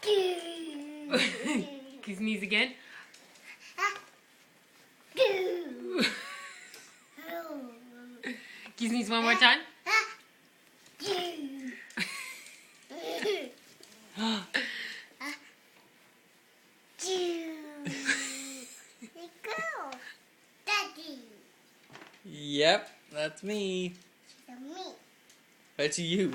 Can you sneeze again? Can you sneeze one more time? Daddy. Yep, that's me. It's me. That's you.